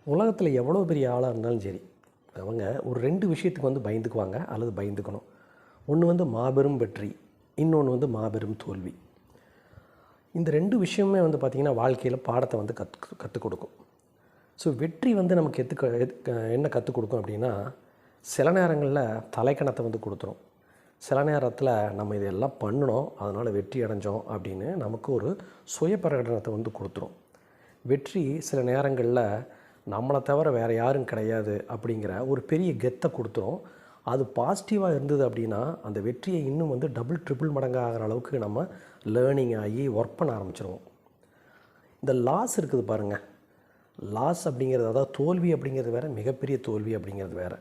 உலகத்தில் எவ்வளோ பெரிய ஆளாக இருந்தாலும் சரி, அவங்க ஒரு 2 விஷயத்துக்கு வந்து பயந்துக்குவாங்க அல்லது பயந்துக்கணும். ஒன்று வந்து மாபெரும் வெற்றி, இன்னொன்று வந்து மாபெரும் தோல்வி. இந்த 2 விஷயமே வந்து பார்த்திங்கன்னா வாழ்க்கையில் பாடத்தை வந்து கற்றுக் கொடுக்கும். ஸோ வெற்றி வந்து நமக்கு என்ன கற்றுக் கொடுக்கும் அப்படின்னா, சில நேரங்களில் தலைக்கணத்தை வந்து கொடுத்துரும். சில நேரத்தில் நம்ம இதெல்லாம் பண்ணினோம், அதனால் வெற்றி அடைஞ்சோம் அப்படின்னு நமக்கு ஒரு சுய பிரகடனத்தை வந்து கொடுத்துரும். வெற்றி சில நேரங்களில் நம்மளை தவிர வேறு யாரும் கிடையாது அப்படிங்கிற ஒரு பெரிய கெத்தை கொடுத்துரும். அது பாசிட்டிவாக இருந்தது அப்படின்னா அந்த வெற்றியை இன்னும் வந்து டபுள் ட்ரிபிள் மடங்காகிற அளவுக்கு நம்ம லேர்னிங் ஆகி ஒர்க் பண்ண ஆரம்பிச்சிருவோம். இந்த லாஸ் இருக்குது பாருங்கள், லாஸ் அப்படிங்கிறது, அதாவது தோல்வி அப்படிங்கிறது வேறு, மிகப்பெரிய தோல்வி அப்படிங்கிறது வேறு.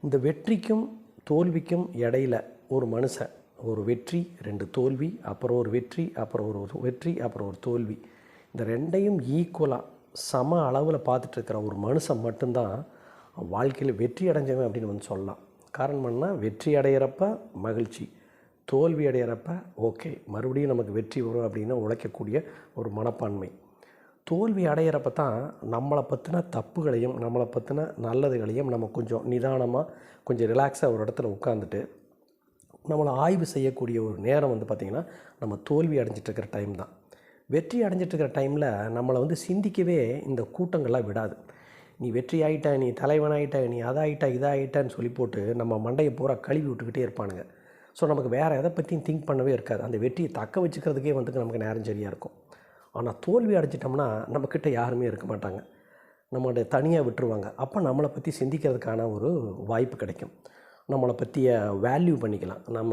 இந்த வெற்றிக்கும் தோல்விக்கும் இடையில் ஒரு மனுஷன், ஒரு வெற்றி 2 தோல்வி, அப்புறம் ஒரு வெற்றி, அப்புறம் ஒரு வெற்றி, அப்புறம் ஒரு தோல்வி, இந்த 2யும் ஈக்குவலாக சம அளவில் பார்த்துட்ருக்கிற ஒரு மனுஷன் மட்டும்தான் வாழ்க்கையில் வெற்றி அடைஞ்சவன் அப்படின்னு வந்து சொல்லலாம். காரணம் என்ன, வெற்றி அடைகிறப்ப மகிழ்ச்சி, தோல்வி அடைகிறப்ப ஓகே மறுபடியும் நமக்கு வெற்றி வரும் அப்படின்னு உழைக்கக்கூடிய ஒரு மனப்பான்மை. தோல்வி அடைகிறப்ப தான் நம்மளை பற்றின தப்புகளையும் நம்மளை பற்றின நல்லதுகளையும் நம்ம கொஞ்சம் நிதானமாக கொஞ்சம் ரிலாக்ஸாக ஒரு இடத்துல உட்காந்துட்டு நம்மளை ஆய்வு செய்யக்கூடிய ஒரு நேரம் வந்து பார்த்திங்கன்னா நம்ம தோல்வி அடைஞ்சிட்ருக்கிற டைம் தான். வெற்றி அடைஞ்சிட்ருக்கிற டைமில் நம்மளை வந்து சிந்திக்கவே இந்த கூட்டங்கள்லாம் விடாது. நீ வெற்றி ஆகிட்ட, நீ தலைவனாகிட்ட, நீ அதாகிட்ட இதாகிட்டான்னு சொல்லி போட்டு நம்ம மண்டையை பூரா கழுவி விட்டுக்கிட்டே இருப்பானுங்க. ஸோ நமக்கு வேறு எதை பற்றியும் திங்க் பண்ணவே இருக்காது. அந்த வெற்றியை தக்க வச்சுக்கிறதுக்கே வந்து நமக்கு நேரம் சரியாக இருக்கும். ஆனால் தோல்வி அடைஞ்சிட்டோம்னா நம்மக்கிட்ட யாருமே இருக்க மாட்டாங்க, நம்மளுடைய தனியாக விட்டுருவாங்க. அப்போ நம்மளை பற்றி சிந்திக்கிறதுக்கான ஒரு வாய்ப்பு கிடைக்கும். நம்மளை பற்றிய வேல்யூ பண்ணிக்கலாம். நம்ம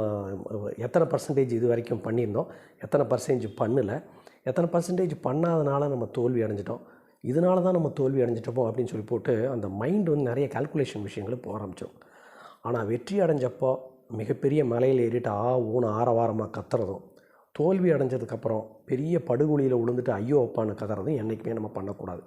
எத்தனை பர்சன்டேஜ் இது வரைக்கும் பண்ணியிருந்தோம், எத்தனை பர்சன்டேஜ் பண்ணலை, எத்தனை பர்சன்டேஜ் பண்ணாதனால நம்ம தோல்வி அடைஞ்சிட்டோம், இதனால தான் நம்ம தோல்வி அடைஞ்சிட்டோமோ அப்படின்னு சொல்லி போட்டு அந்த மைண்ட் வந்து நிறைய கால்குலேஷன் விஷயங்களை போக ஆரம்பிச்சிடும். ஆனால் வெற்றி அடைஞ்சப்போ மிகப்பெரிய மலையில் ஏறிட்டு ஊன ஆரவாரமாக கத்துறதும், தோல்வி அடைஞ்சதுக்கப்புறம் பெரிய படுகொலியில் விழுந்துட்டு ஐயோ அப்பான்னு கத்துறதும் என்றைக்குமே நம்ம பண்ணக்கூடாது.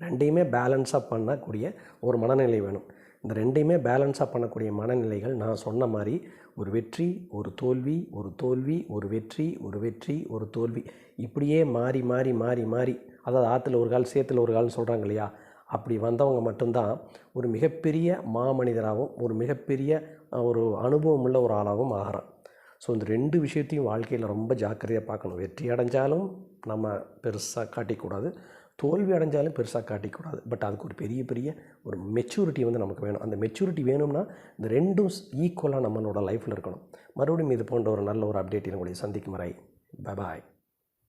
2யுமே பேலன்ஸாக பண்ணக்கூடிய ஒரு மனநிலை வேணும். இந்த 2யுமே பேலன்ஸாக பண்ணக்கூடிய மனநிலைகள் நான் சொன்ன மாதிரி ஒரு வெற்றி, ஒரு தோல்வி, ஒரு தோல்வி, ஒரு வெற்றி, ஒரு வெற்றி, ஒரு தோல்வி, இப்படியே மாறி மாறி மாறி மாறி, அதாவது ஆற்றுல ஒரு கால் சேத்துல ஒரு கால்னு சொல்கிறாங்க இல்லையா, அப்படி வந்தவங்க மட்டும்தான் ஒரு மிகப்பெரிய மாமனிதராகவும் ஒரு மிகப்பெரிய ஒரு அனுபவம் உள்ள ஒரு ஆளாகவும் ஆகிறான். ஸோ இந்த 2 விஷயத்தையும் வாழ்க்கையில் ரொம்ப ஜாக்கிரதையாக பார்க்கணும். வெற்றி அடைஞ்சாலும் நம்ம பெருசாக காட்டிக்கூடாது, தோல்வி அடைஞ்சாலும் பெருசாக காட்டிக்கூடாது. பட் அதுக்கு ஒரு பெரிய ஒரு மெச்சூரிட்டி வந்து நமக்கு வேணும். அந்த மெச்சூரிட்டி வேணும்னா இந்த 2ம் ஈக்குவலாக நம்மளோட லைஃப்பில் இருக்கணும். மறுபடியும் இது போன்ற ஒரு நல்ல ஒரு அப்டேட்டில் உங்களை சந்திக்கும் வரை பாய்.